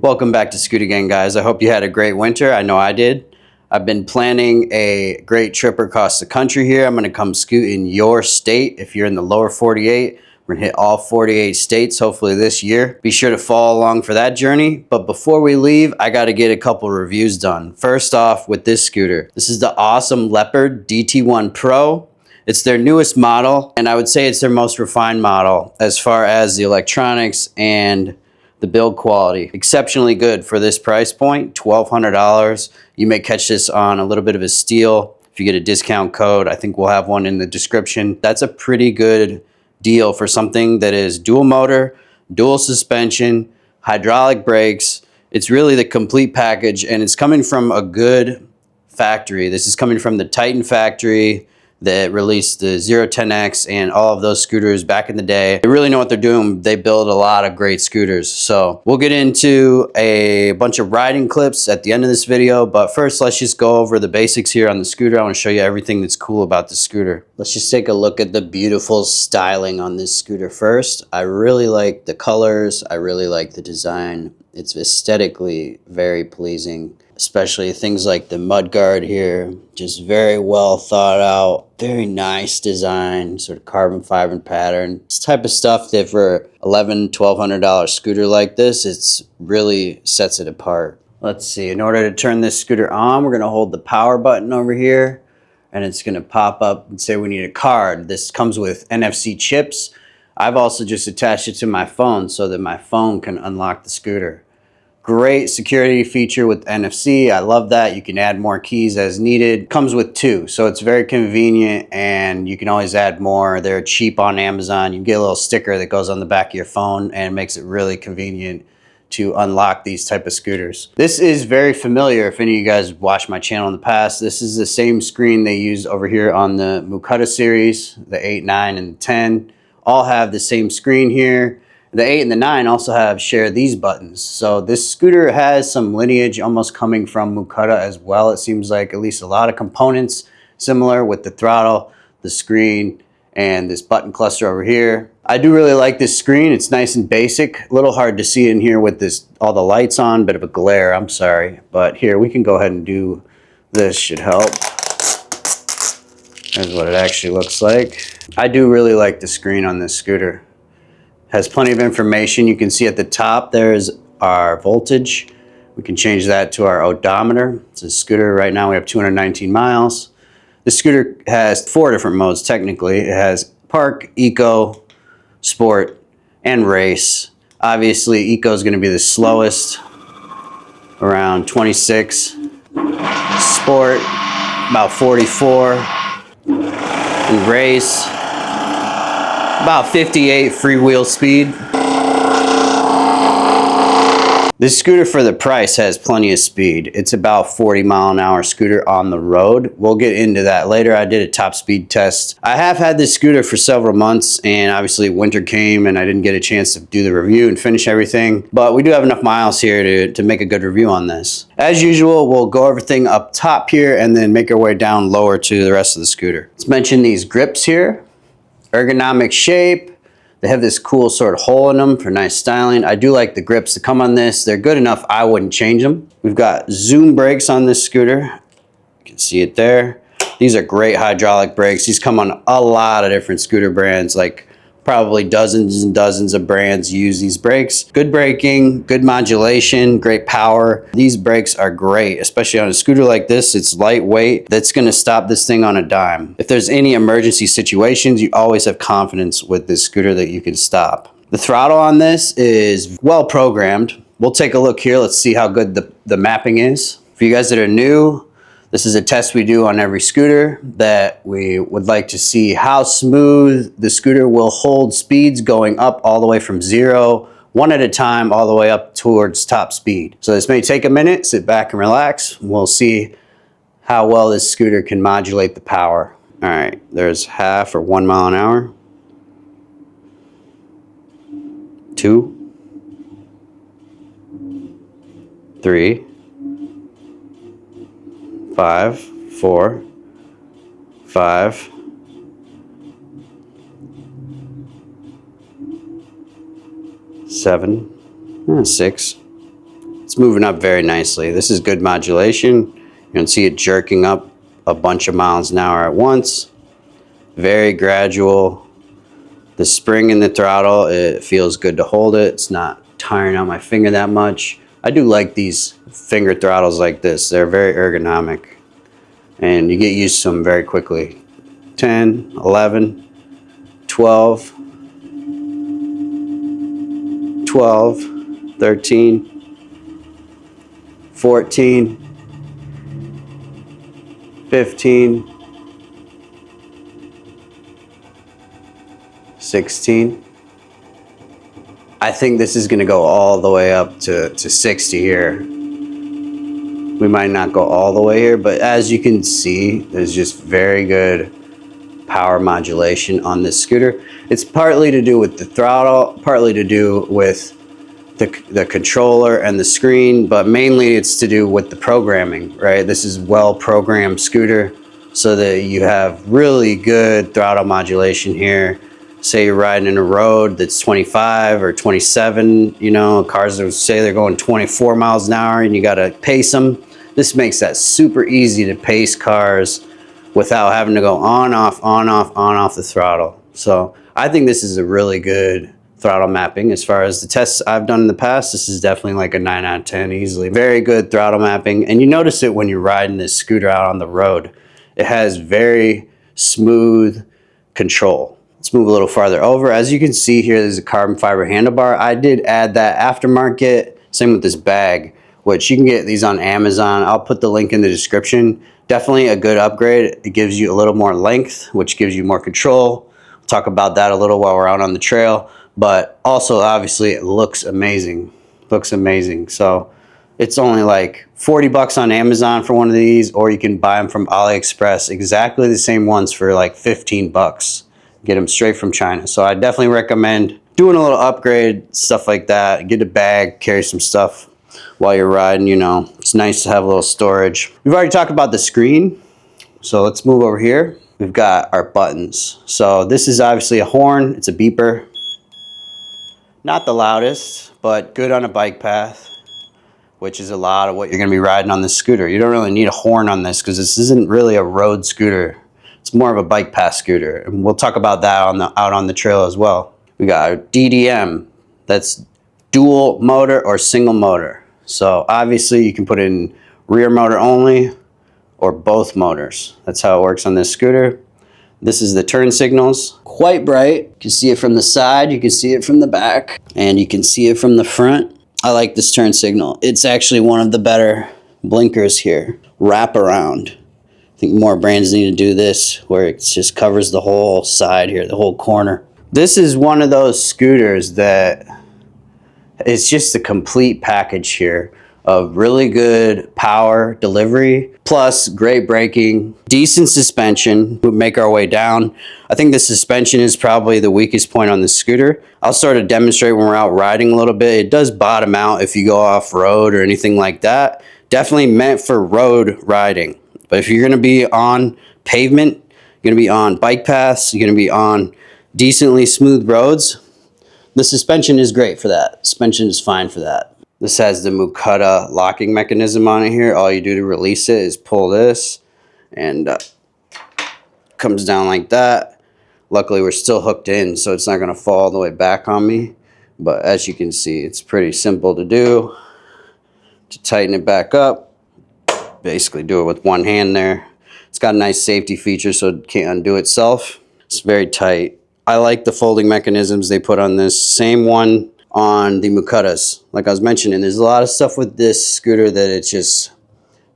Welcome back to Scoot Again, guys. I hope you had a great winter. I know I did. I've been planning a great trip across the country here. I'm going to come scoot in your state. If you're in the lower 48, we're going to hit all 48 states hopefully this year. Be sure to follow along for that journey. But before we leave, I got to get a couple reviews done. First off, with this scooter. This is the Ausom Leopard DT1 Pro. It's their newest model, and I would say it's their most refined model as far as the electronics and the build quality. Exceptionally good for this price point, $1,200. You may catch this on a little bit of a steal. If you get a discount code, I think we'll have one in the description. That's a pretty good deal for something that is dual motor, dual suspension, hydraulic brakes. It's really the complete package, and it's coming from a good factory. This is coming from the Titan factory that released the 010X and all of those scooters back in the day. They really know what they're doing. They build a lot of great scooters. So we'll get into a bunch of riding clips at the end of this video, but first let's just go over the basics here on the scooter. I want to show you everything that's cool about the scooter. Let's just take a look at the beautiful styling on this scooter first. I really like the colors. I really like the design. It's aesthetically very pleasing. Especially things like the mudguard here, just very well thought out, very nice design, sort of carbon fiber pattern. This type of stuff that for $1,100, $1,200 scooter like this, it's really sets it apart. Let's see, in order to turn this scooter on, we're gonna hold the power button over here, and it's gonna pop up and say we need a card. This comes with NFC chips. I've also just attached it to my phone so that my phone can unlock the scooter. Great security feature with NFC. I love that. You can add more keys as needed. Comes with two, so it's very convenient, and you can always add more. They're cheap on Amazon. You can get a little sticker that goes on the back of your phone and makes it really convenient to unlock these type of scooters. This is very familiar if any of you guys watched my channel in the past. This is the same screen they use over here on the Mukata series. The 8, 9, and 10 all have the same screen here. The 8 and the 9 also have share these buttons. So this scooter has some lineage almost coming from Mukata as well. It seems like at least a lot of components similar with the throttle, the screen, and this button cluster over here. I do really like this screen. It's nice and basic. A little hard to see in here with this all the lights on, bit of a glare, I'm sorry. But here, we can go ahead and do this, should help. Here's what it actually looks like. I do really like the screen on this scooter. Has plenty of information. You can see at the top there's our voltage. We can change that to our odometer. It's a scooter. Right now we have 219 miles. The scooter has 4 different modes technically. It has park, eco, sport, and race. Obviously eco is going to be the slowest, around 26. Sport, about 44. And race, about 58 freewheel speed. This scooter for the price has plenty of speed. It's about 40 mile an hour scooter on the road. We'll get into that later. I did a top speed test. I have had this scooter for several months, and obviously winter came and I didn't get a chance to do the review and finish everything, but we do have enough miles here to make a good review on this. As usual, we'll go everything up top here and then make our way down lower to the rest of the scooter. Let's mention these grips here. Ergonomic shape. They have this cool sort of hole in them for nice styling. I do like the grips that come on this. They're good enough, I wouldn't change them. We've got zoom brakes on this scooter. You can see it there. These are great hydraulic brakes. These come on a lot of different scooter brands, like probably dozens and dozens of brands use these brakes. Good braking, good modulation, great power. These brakes are great, especially on a scooter like this. It's lightweight. That's gonna stop this thing on a dime. If there's any emergency situations, you always have confidence with this scooter that you can stop. The throttle on this is well programmed. We'll take a look here. Let's see how good the mapping is. For you guys that are new, this is a test we do on every scooter that we would like to see how smooth the scooter will hold speeds going up all the way from 0, 1 at a time, all the way up towards top speed. So this may take a minute. Sit back and relax. We'll see how well this scooter can modulate the power. All right, there's half or 1 mile an hour. 2, 3, 5, 4, 5, 7, 6, It's moving up very nicely. This is good modulation. You can see it jerking up a bunch of miles an hour at once. Very gradual. The spring in the throttle, it feels good to hold it. It's not tiring out my finger that much. I do like these finger throttles like this. They're very ergonomic and you get used to them very quickly. 10, 11, 12, 12, 13, 14, 15, 16. I think this is going to go all the way up to 60 here. We might not go all the way here, but as you can see, there's just very good power modulation on this scooter. It's partly to do with the throttle, partly to do with the controller and the screen, but mainly it's to do with the programming, right? This is well-programmed scooter so that you have really good throttle modulation here. Say you're riding in a road that's 25 or 27, you know, cars that say they're going 24 miles an hour and you got to pace them. This makes that super easy to pace cars without having to go on, off, on, off, on, off the throttle. So I think this is a really good throttle mapping. As far as the tests I've done in the past, this is definitely like a 9 out of 10 easily. Very good throttle mapping. And you notice it when you're riding this scooter out on the road. It has very smooth control. Let's move a little farther over. As you can see here, there's a carbon fiber handlebar. I did add that aftermarket. Same with this bag, which you can get these on Amazon. I'll put the link in the description. Definitely a good upgrade. It gives you a little more length, which gives you more control. We'll talk about that a little while we're out on the trail. But also, obviously, it looks amazing. Looks amazing. So it's only like 40 bucks on Amazon for one of these, or you can buy them from AliExpress. Exactly the same ones for like 15 bucks. Get them straight from China. So I definitely recommend doing a little upgrade, stuff like that. Get a bag, carry some stuff while you're riding, you know. It's nice to have a little storage. We've already talked about the screen. So let's move over here. We've got our buttons. So this is obviously a horn. It's a beeper. Not the loudest, but good on a bike path, which is a lot of what you're gonna be riding on this scooter. You don't really need a horn on this because this isn't really a road scooter. It's more of a bike path scooter, and we'll talk about that out on the trail as well. We got our DDM, that's dual motor or single motor. So obviously you can put in rear motor only or both motors. That's how it works on this scooter. This is the turn signals, quite bright. You can see it from the side, you can see it from the back, and you can see it from the front. I like this turn signal. It's actually one of the better blinkers here. Wrap around. I think more brands need to do this where it just covers the whole side here, the whole corner. This is one of those scooters that it's just a complete package here of really good power delivery, plus great braking, decent suspension. We'll make our way down. I think the suspension is probably the weakest point on the scooter. I'll sort of demonstrate when we're out riding a little bit. It does bottom out if you go off road or anything like that. Definitely meant for road riding. But if you're gonna be on pavement, you're gonna be on bike paths, you're gonna be on decently smooth roads, the suspension is great for that. Suspension is fine for that. This has the Mukata locking mechanism on it here. All you do to release it is pull this and comes down like that. Luckily we're still hooked in, so it's not gonna fall all the way back on me. But as you can see, it's pretty simple to do. To tighten it back up, basically do it with one hand there. It's got a nice safety feature so it can't undo itself. It's very tight. I like the folding mechanisms they put on this. Same one on the Mukatas. Like I was mentioning, there's a lot of stuff with this scooter that it's just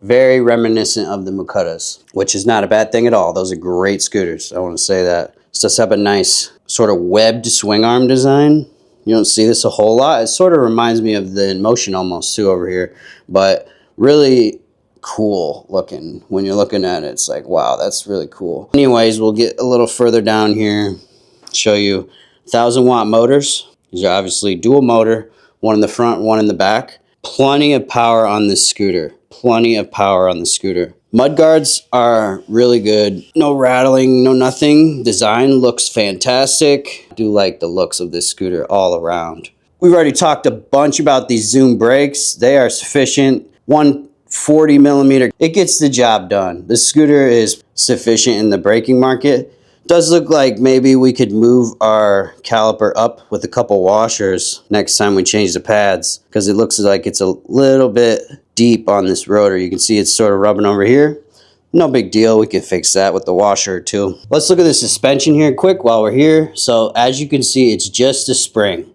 very reminiscent of the Mukatas, which is not a bad thing at all. Those are great scooters. I want to say that. It does have a nice sort of webbed swing arm design. You don't see this a whole lot. It sort of reminds me of the InMotion almost too over here, but really cool looking. When you're looking at it, it's like, wow, that's really cool. Anyways, we'll get a little further down here, show you 1,000-watt motors. These are obviously dual motor, one in the front, one in the back. Plenty of power on this scooter. Plenty of power on the scooter. Mud guards are really good. No rattling, no nothing. Design looks fantastic. I do like the looks of this scooter all around. We've already talked a bunch about these Zoom brakes. They are sufficient. 140 millimeter, it gets the job done. The scooter is sufficient in the braking market. Does look like maybe we could move our caliper up with a couple washers next time we change the pads, because it looks like it's a little bit deep on this rotor. You can see it's sort of rubbing over here. No big deal, we can fix that with the washer or two. Let's look at the suspension here quick while we're here. So as you can see, it's just a spring.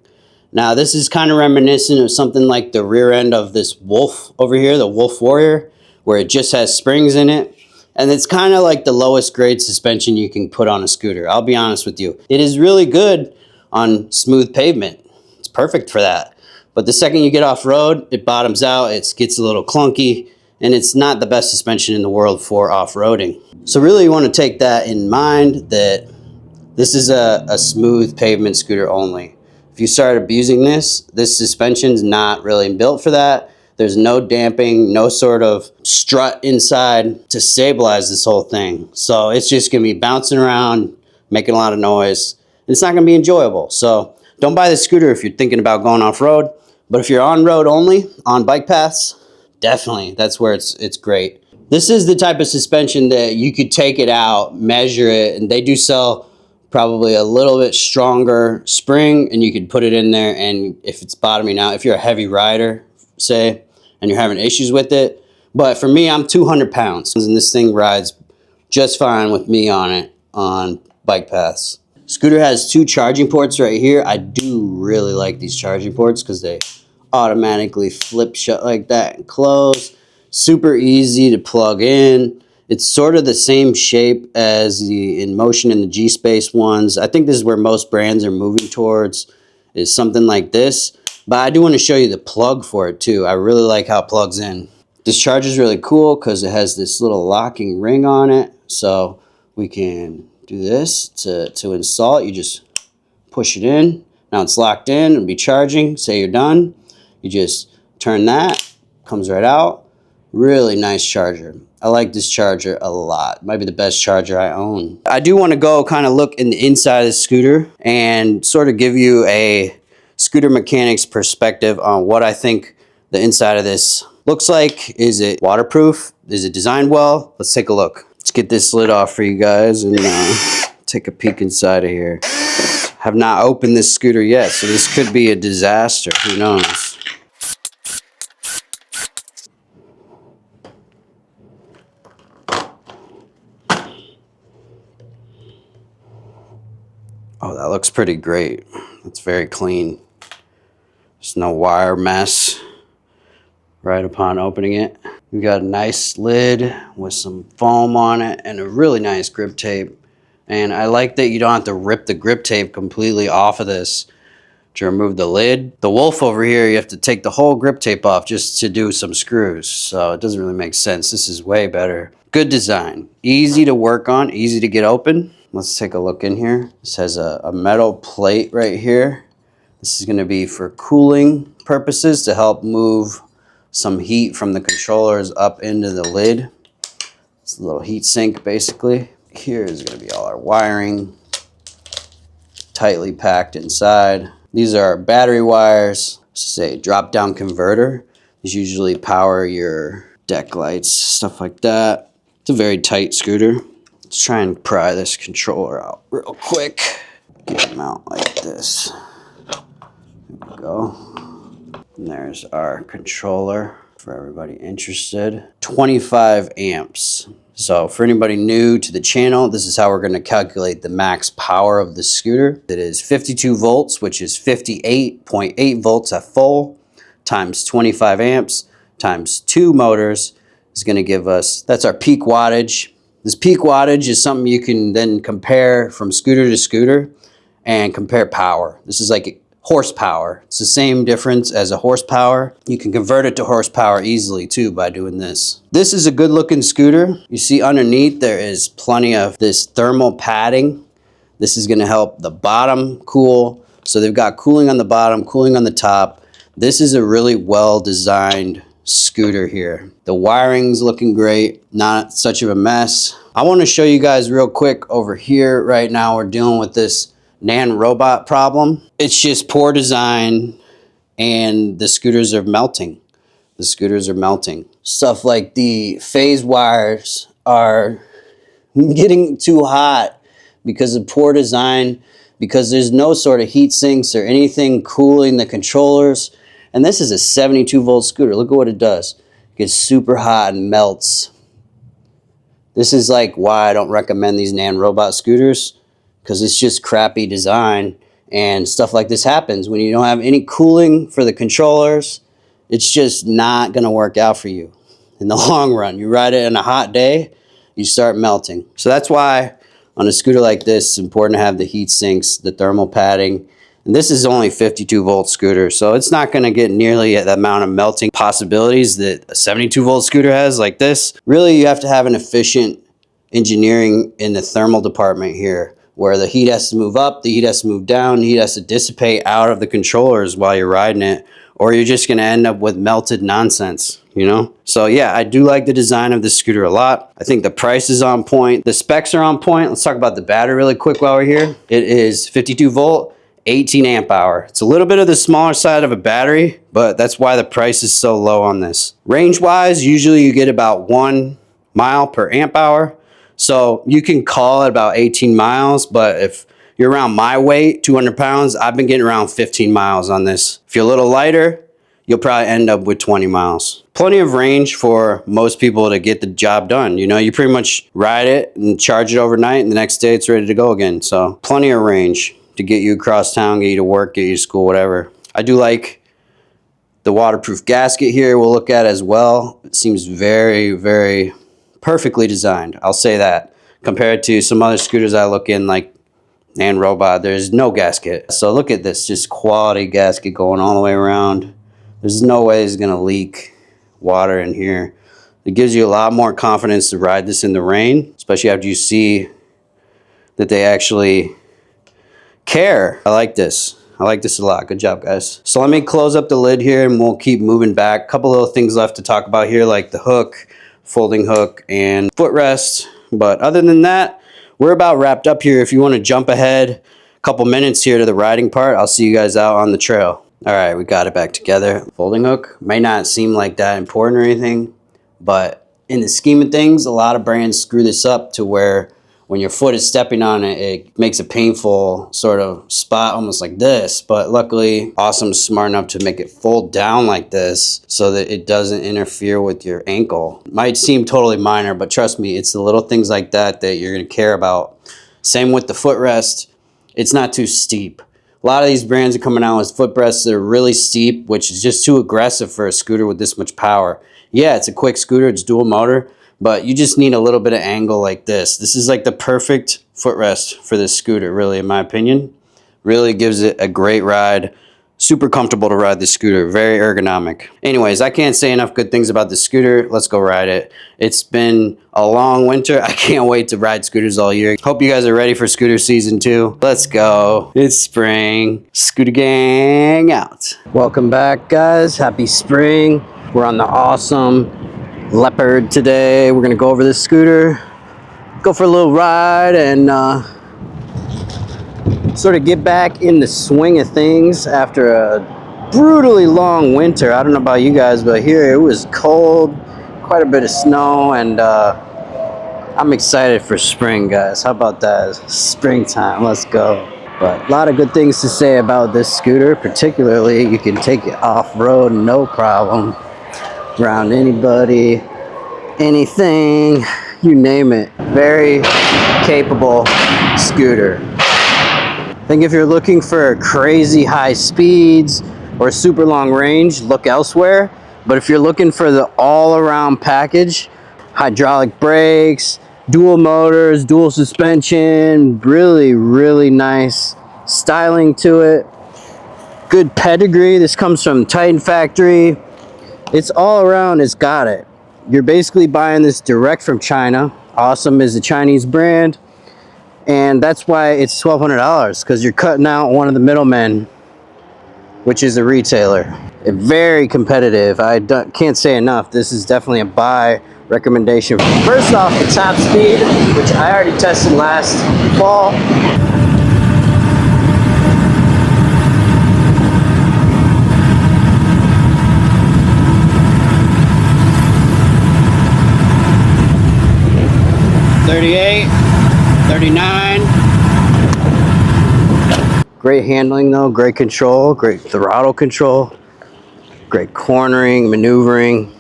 Now this is kind of reminiscent of something like the rear end of this Wolf over here, the Wolf Warrior, where it just has springs in it. And it's kind of like the lowest grade suspension you can put on a scooter. I'll be honest with you. It is really good on smooth pavement. It's perfect for that. But the second you get off road, it bottoms out, it gets a little clunky, and it's not the best suspension in the world for off-roading. So really you want to take that in mind, that this is a smooth pavement scooter only. If you start abusing this suspension's not really built for that. There's no damping, no sort of strut inside to stabilize this whole thing. So it's just gonna be bouncing around, making a lot of noise. It's not gonna be enjoyable. So don't buy this scooter if you're thinking about going off-road. But if you're on road only, on bike paths, definitely, that's where it's great. This is the type of suspension that you could take it out, measure it, and they do sell probably a little bit stronger spring, and you could put it in there, and if it's bottoming out, if you're a heavy rider, say, and you're having issues with it. But for me, I'm 200 pounds, and this thing rides just fine with me on it on bike paths. Scooter has 2 charging ports right here. I do really like these charging ports because they automatically flip shut like that and close. Super easy to plug in. It's sort of the same shape as the InMotion and the G-Space ones. I think this is where most brands are moving towards, is something like this. But I do want to show you the plug for it too. I really like how it plugs in. This charger is really cool because it has this little locking ring on it. So we can do this to install it. You just push it in. Now it's locked in. It'll be charging. Say you're done. You just turn that. Comes right out. Really nice charger. I like this charger a lot. Might be the best charger I own. I do want to go kind of look in the inside of the scooter and sort of give you a scooter mechanics perspective on what I think the inside of this looks like. Is it waterproof? Is it designed well? Let's take a look. Let's get this lid off for you guys and take a peek inside of here. Have not opened this scooter yet, so this could be a disaster. Who knows? Oh, that looks pretty great. It's very clean. There's no wire mess right upon opening it. We got a nice lid with some foam on it and a really nice grip tape. And I like that you don't have to rip the grip tape completely off of this to remove the lid. The Wolf over here, you have to take the whole grip tape off just to do some screws. So it doesn't really make sense. This is way better. Good design. Easy to work on, easy to get open. Let's take a look in here. This has a metal plate right here. This is going to be for cooling purposes to help move some heat from the controllers up into the lid. It's a little heat sink basically. Here is going to be all our wiring, tightly packed inside. These are battery wires. This is a drop-down converter. These usually power your deck lights, stuff like that. It's a very tight scooter. Let's try and pry this controller out real quick. Get them out like this. There we go. And there's our controller for everybody interested. 25 amps. So for anybody new to the channel, this is how we're going to calculate the max power of the scooter. It is 52 volts, which is 58.8 volts at full, times 25 amps, times 2 motors is going to give us, that's our peak wattage. This peak wattage is something you can then compare from scooter to scooter and compare power. This is like horsepower. It's the same difference as a horsepower. You can convert it to horsepower easily too by doing this. This is a good looking scooter. You see underneath there is plenty of this thermal padding. This is going to help the bottom cool. So they've got cooling on the bottom, cooling on the top. This is a really well designed scooter here. The wiring's looking great, not such of a mess. I want to show you guys real quick over here. Right now we're dealing with this Nan robot problem. It's just poor design. and the scooters are melting. The scooters are melting. Stuff like the phase wires are getting too hot because of poor design, because there's no sort of heat sinks or anything cooling the controllers. And this is a 72 volt scooter. Look at what it does. It gets super hot and melts. This is like why I don't recommend these Ninebot scooters, because it's just crappy design, and stuff like this happens when you don't have any cooling for the controllers. It's just not going to work out for you in the long run. You ride it on a hot day, you start melting. So that's why on a scooter like this, it's important to have the heat sinks, the thermal padding. And this is only 52 volt scooter, so it's not going to get nearly the amount of melting possibilities that a 72 volt scooter has like this. Really, you have to have an efficient engineering in the thermal department here, where the heat has to move up, the heat has to move down, the heat has to dissipate out of the controllers while you're riding it, or you're just going to end up with melted nonsense, you know? So yeah, I do like the design of this scooter a lot. I think the price is on point. The specs are on point. Let's talk about the battery really quick while we're here. It is 52 volt, 18 amp hour. It's a little bit of the smaller side of a battery, but that's why the price is so low on this. Range wise, usually you get about 1 mile per amp hour. So you can call it about 18 miles, but if you're around my weight, 200 pounds, I've been getting around 15 miles on this. If you're a little lighter, you'll probably end up with 20 miles. Plenty of range for most people to get the job done. You know, you pretty much ride it and charge it overnight, and the next day it's ready to go again. So plenty of range to get you across town, get you to work, get you to school, whatever. I do like the waterproof gasket here we'll look at as well. It seems very, very perfectly designed. I'll say that. Compared to some other scooters I look in, like Ninebot, there's no gasket. So look at this, just quality gasket going all the way around. There's no way it's gonna leak water in here. It gives you a lot more confidence to ride this in the rain, especially after you see that they actually care. I like this. I like this a lot. Good job, guys. So let me close up the lid here and we'll keep moving back. A couple little things left to talk about here, like the hook, folding hook, and footrest. But other than that, we're about wrapped up here. If you want to jump ahead a couple minutes here to the riding part, I'll see you guys out on the trail. All right, we got it back together. Folding hook may not seem like that important or anything, but in the scheme of things, a lot of brands screw this up to where when your foot is stepping on it, it makes a painful sort of spot, almost like this. But luckily, Ausom's smart enough to make it fold down like this so that it doesn't interfere with your ankle. Might seem totally minor, but trust me, it's the little things like that that you're gonna care about. Same with the footrest. It's not too steep. A lot of these brands are coming out with footrests that are really steep, which is just too aggressive for a scooter with this much power. Yeah, it's a quick scooter, it's dual motor, but you just need a little bit of angle like this. This is like the perfect footrest for this scooter, really, in my opinion. Really gives it a great ride. Super comfortable to ride this scooter, very ergonomic. Anyways, I can't say enough good things about this scooter. Let's go ride it. It's been a long winter. I can't wait to ride scooters all year. Hope you guys are ready for scooter season 2. Let's go. It's spring. Scooter gang out. Welcome back, guys. Happy spring. We're on the Ausom Leopard today. We're gonna go over this scooter, go for a little ride, and sort of get back in the swing of things after a brutally long winter. I don't know about you guys, but here it was cold, quite a bit of snow, and I'm excited for spring, guys. How about that? Springtime, let's go. But a lot of good things to say about this scooter. Particularly, you can take it off-road no problem, around anybody, anything, you name it. Very capable scooter. I think if you're looking for crazy high speeds or super long range, look elsewhere. But if you're looking for the all-around package, hydraulic brakes, dual motors, dual suspension, really, really nice styling to it. Good pedigree. This comes from Titan Factory. It's all around, it's got it. You're basically buying this direct from China. Ausom is a Chinese brand. And that's why it's $1,200, because you're cutting out one of the middlemen, which is a retailer. Very competitive. I can't say enough. This is definitely a buy recommendation. First off, the top speed, which I already tested last fall. 38, 39. Great handling though, great control, great throttle control, great cornering, maneuvering.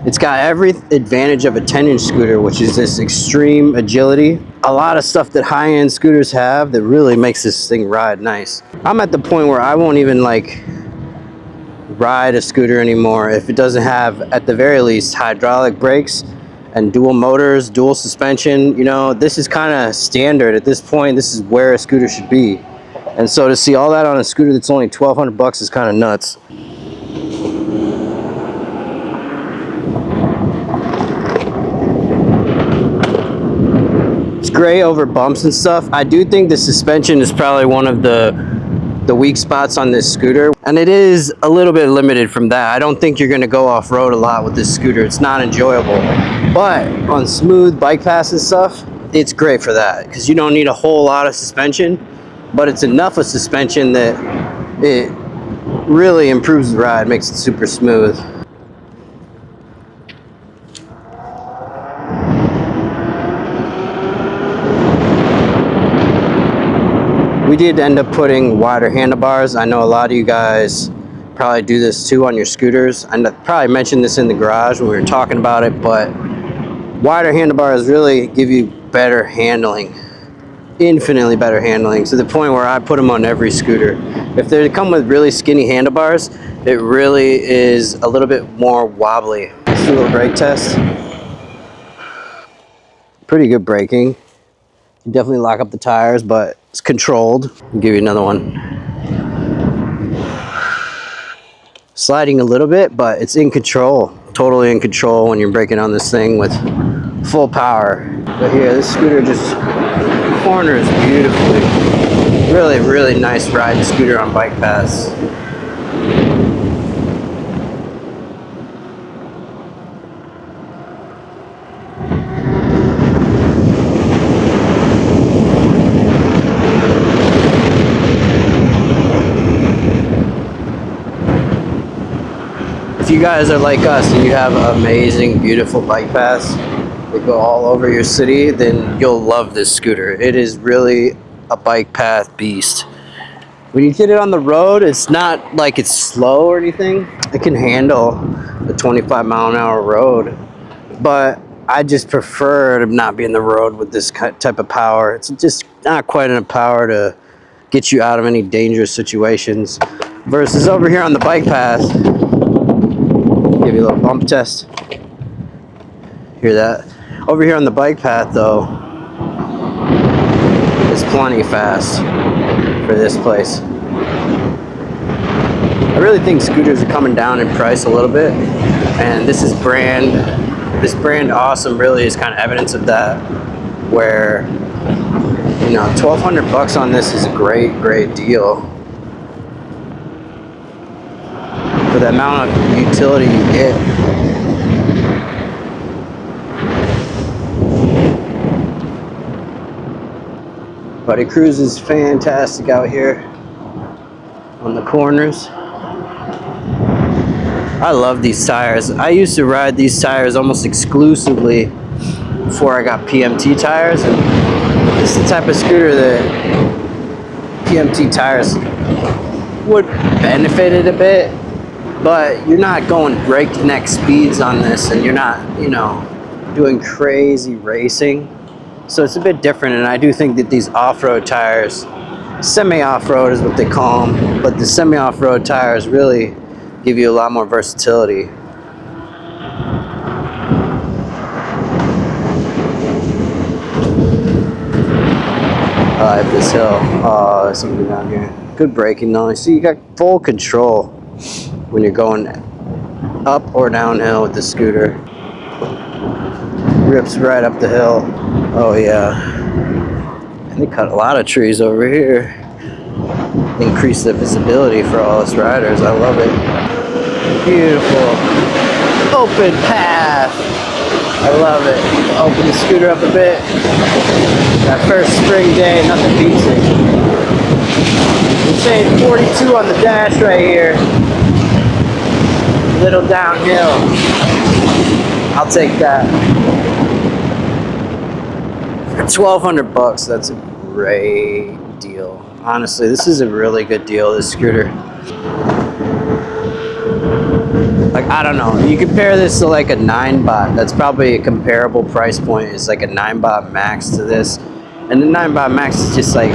It's got every advantage of a 10-inch scooter, which is this extreme agility. A lot of stuff that high-end scooters have that really makes this thing ride nice. I'm at the point where I won't even like ride a scooter anymore if it doesn't have, at the very least, hydraulic brakes and dual motors, dual suspension. You know, this is kind of standard at this point. This is where a scooter should be. And so to see all that on a scooter that's only 1,200 bucks is kind of nuts. It's great over bumps and stuff. I do think the suspension is probably one of the weak spots on this scooter, and it is a little bit limited from that. I don't think you're going to go off-road a lot with this scooter. It's not enjoyable, but on smooth bike paths and stuff, it's great for that because you don't need a whole lot of suspension, but it's enough of suspension that it really improves the ride, makes it super smooth. We did end up putting wider handlebars. I know a lot of you guys probably do this too on your scooters. I probably mentioned this in the garage when we were talking about it, but wider handlebars really give you better handling, infinitely better handling, to the point where I put them on every scooter. If they come with really skinny handlebars, it really is a little bit more wobbly. Let's do a little brake test. Pretty good braking. You definitely lock up the tires, but it's controlled. I'll give you another one. Sliding a little bit, but it's in control. Totally in control when you're braking on this thing with full power. But here, this scooter just corners beautifully. Really, really nice ride scooter on bike paths. If you guys are like us and you have amazing, beautiful bike paths that go all over your city, then you'll love this scooter. It is really a bike path beast. When you get it on the road, it's not like it's slow or anything. It can handle a 25-mile-an-hour road, but I just prefer to not be in the road with this type of power. It's just not quite enough power to get you out of any dangerous situations. Versus over here on the bike path, give you a little bump test. Hear that? Over here on the bike path though, it's plenty fast for this place. I really think scooters are coming down in price a little bit, and this brand Ausom really is kind of evidence of that, where, you know, 1,200 bucks on this is a great deal for the amount of utility you get. But it cruises fantastic out here on the corners. I love these tires. I used to ride these tires almost exclusively before I got PMT tires, and this is the type of scooter that PMT tires would benefit it a bit, but you're not going breakneck speeds on this, and you're not, you know, doing crazy racing. So it's a bit different, and I do think that these off-road tires, semi-off-road is what they call them, but the semi-off-road tires really give you a lot more versatility. I like this hill. Oh, there's something down here. Good braking though. See, you got full control when you're going up or downhill with the scooter. Rips right up the hill. Oh yeah. And they cut a lot of trees over here. Increase the visibility for all us riders. I love it. Beautiful. Open path. I love it. Open the scooter up a bit. That first spring day, nothing beats it. I'm saying 42 on the dash right here. Little downhill. I'll take that. 1,200 bucks. That's a great deal. Honestly, this is a really good deal, this scooter. Like, I don't know. You compare this to like a Ninebot. That's probably a comparable price point. It's like a Ninebot Max to this. And the Ninebot Max is just like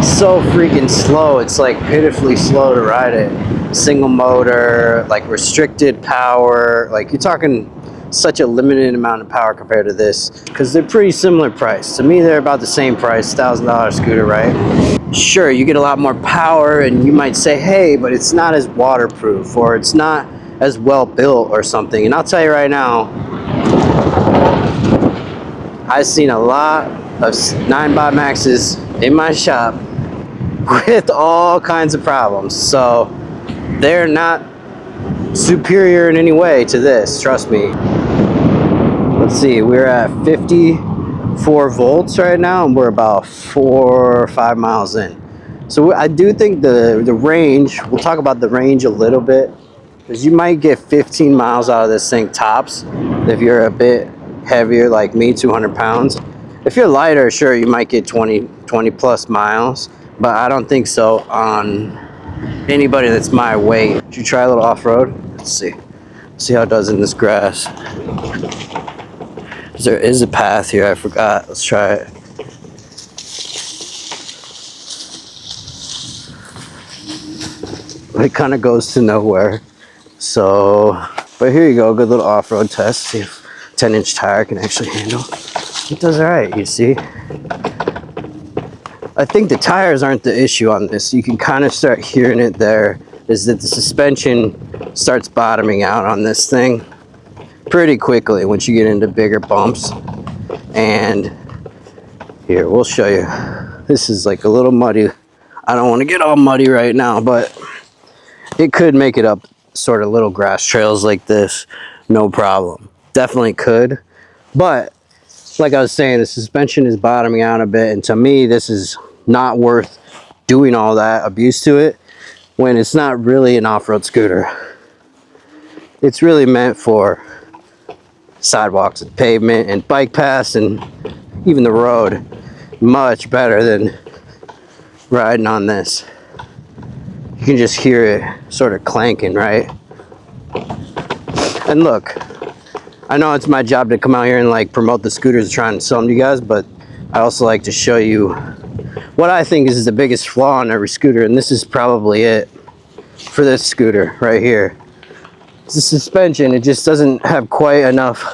so freaking slow. It's like pitifully slow to ride it. Single motor, like restricted power. Like, you're talking such a limited amount of power compared to this, because they're pretty similar price. To me, they're about the same price, $1,000 scooter, right? Sure, you get a lot more power, and you might say, hey, but it's not as waterproof, or it's not as well built or something. And I'll tell you right now, I've seen a lot of Ninebot Maxes in my shop with all kinds of problems. So they're not superior in any way to this, trust me. Let's see, we're at 54 volts right now, and we're about 4 or 5 miles in. So I do think the range, we'll talk about the range a little bit, because you might get 15 miles out of this thing tops if you're a bit heavier like me, 200 pounds. If you're lighter, sure, you might get 20 plus miles, but I don't think so on anybody that's my weight. Should you try a little off-road? Let's see how it does in this grass. There is a path here, I forgot. Let's try it. It kind of goes to nowhere. So, but here you go, good little off-road test. See if 10-inch tire can actually handle. It does all right, you see. I think the tires aren't the issue on this. You can kind of start hearing it there, is that the suspension starts bottoming out on this thing pretty quickly once you get into bigger bumps. And here, we'll show you. This is like a little muddy. I don't want to get all muddy right now, but it could make it up sort of little grass trails like this, no problem. Definitely could. But like I was saying, the suspension is bottoming out a bit, and to me, this is not worth doing all that abuse to it when it's not really an off-road scooter. It's really meant for sidewalks and pavement and bike paths and even the road. Much better than riding on this. You can just hear it sort of clanking, right? And look, I know it's my job to come out here and like promote the scooters and try and sell them to you guys, but I also like to show you what I think is the biggest flaw in every scooter, and this is probably it for this scooter right here. It's the suspension. It just doesn't have quite enough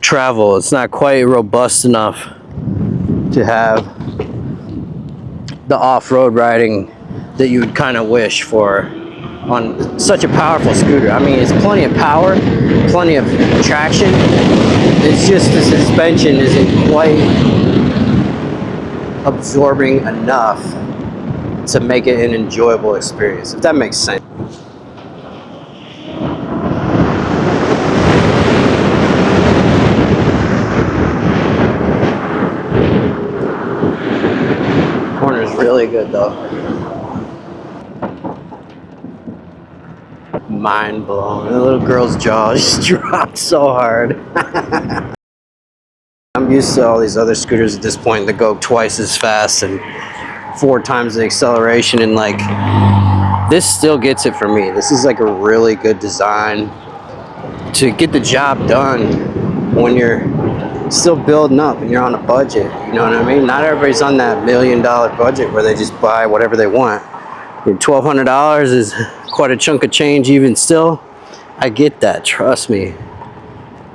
travel. It's not quite robust enough to have the off-road riding that you would kind of wish for on such a powerful scooter. I mean, it's plenty of power, plenty of traction. It's just the suspension isn't quite absorbing enough to make it an enjoyable experience, if that makes sense. Corner's really good though. Mind blown. The little girl's jaw just dropped so hard. I'm used to all these other scooters at this point that go twice as fast and 4 times the acceleration, and like this still gets it for me. This is like a really good design to get the job done when you're still building up and you're on a budget. You know what I mean? Not everybody's on that $1 million budget where they just buy whatever they want. $1,200 is quite a chunk of change even still. I get that, trust me.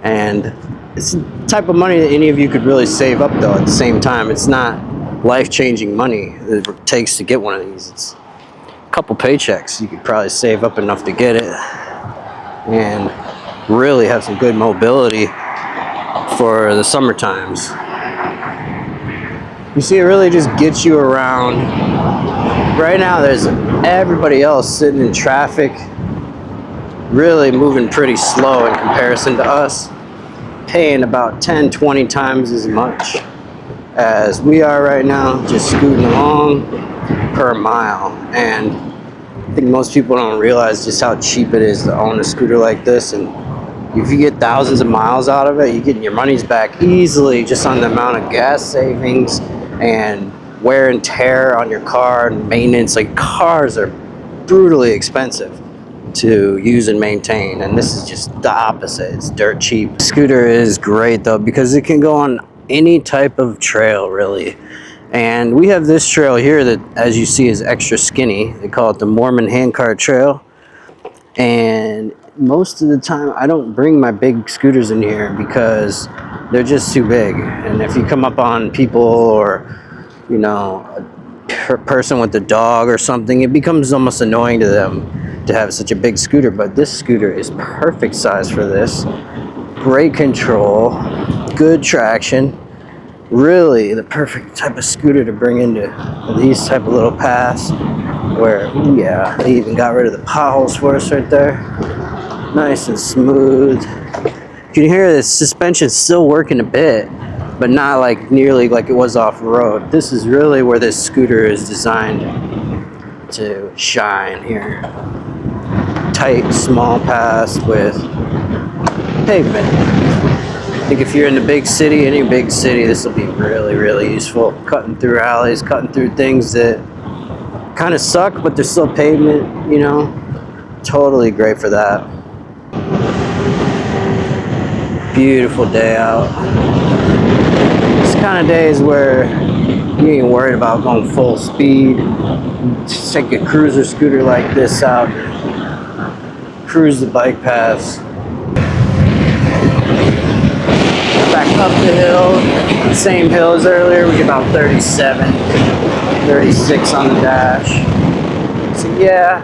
And it's the type of money that any of you could really save up though at the same time. It's not life-changing money that it takes to get one of these. It's a couple paychecks. You could probably save up enough to get it and really have some good mobility for the summer times. You see, it really just gets you around. Right now there's everybody else sitting in traffic, really moving pretty slow in comparison to us, paying about 10-20 times as much as we are right now, just scooting along per mile. And I think most people don't realize just how cheap it is to own a scooter like this, and If you get thousands of miles out of it, you're getting your money's back easily just on the amount of gas savings and wear and tear on your car and maintenance. Like, cars are brutally expensive to use and maintain, and this is just the opposite. It's dirt cheap. Scooter is great though because it can go on any type of trail really. And we have this trail here that, as you see, is extra skinny. They call it the Mormon Handcart Trail. And most of the time I don't bring my big scooters in here because they're just too big. And if you come up on people or, you know, a person with a dog or something, it becomes almost annoying to them to have such a big scooter. But this scooter is perfect size for this. Great control, good traction. Really the perfect type of scooter to bring into these type of little paths where, ooh, yeah, they even got rid of the potholes for us right there. Nice and smooth. You can hear the suspension still working a bit, but not like nearly like it was off road. This is really where this scooter is designed to shine here. Tight, small paths with pavement. I think if you're in the big city, any big city, this will be really, really useful. Cutting through alleys, cutting through things that kind of suck, but there's still pavement, you know. Totally great for that. Beautiful day out. This kind of days where you ain't worried about going full speed. Just take a cruiser scooter like this out, cruise the bike paths. Back up the hill, same hill as earlier. We get about 37, 36 on the dash. So yeah,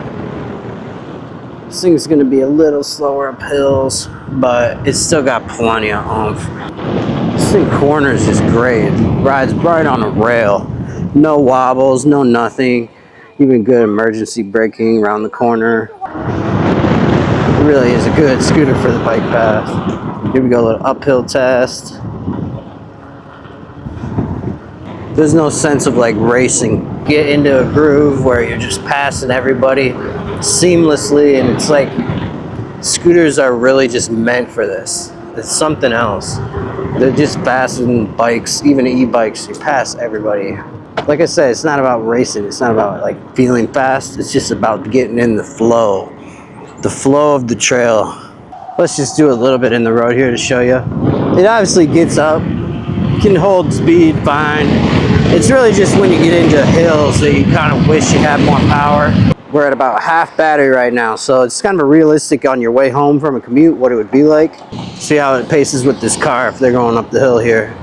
this thing's gonna be a little slower up hills, but it's still got plenty of oomph. This thing corners is great. It rides right on a rail. No wobbles, no nothing. Even good emergency braking around the corner. It really is a good scooter for the bike path. Here we go, a little uphill test. There's no sense of like racing. Get into a groove where you're just passing everybody seamlessly, and it's like scooters are really just meant for this. It's something else. They're just passing bikes, even e-bikes, you pass everybody. Like I said, it's not about racing. It's not about like feeling fast. It's just about getting in the flow of the trail. Let's just do a little bit in the road here to show you. It obviously gets up, can hold speed fine. It's really just when you get into hills that you kind of wish you had more power. We're at about half battery right now, so it's kind of a realistic on your way home from a commute what it would be like. See how it paces with this car if they're going up the hill here.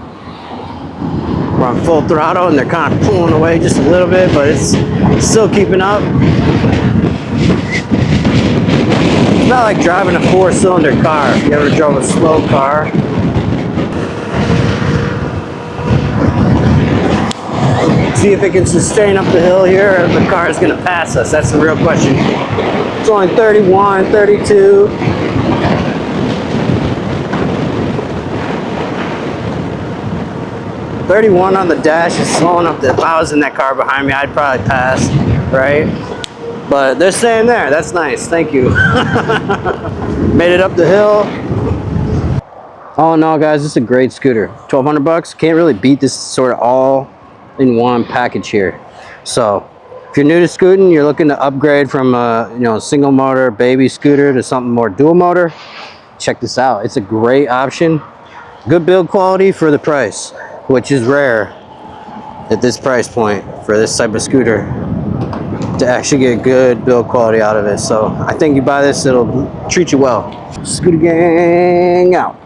We're on full throttle and they're kind of pulling away just a little bit, but it's still keeping up. It's not like driving a 4-cylinder car. If you ever drove a slow car. See if it can sustain up the hill here, or if the car is going to pass us. That's the real question. It's only 31, 32. .31 on the dash is slow enough that if I was in that car behind me, I'd probably pass, right? But they're staying there. That's nice. Thank you. Made it up the hill. All in all, guys, this is a great scooter. 1,200 bucks. Can't really beat this sort of all-in-one package here. So, if you're new to scooting, you're looking to upgrade from a single motor baby scooter to something more dual motor, check this out. It's a great option. Good build quality for the price, which is rare at this price point for this type of scooter to actually get good build quality out of it. So I think you buy this, it'll treat you well. Scooter gang out.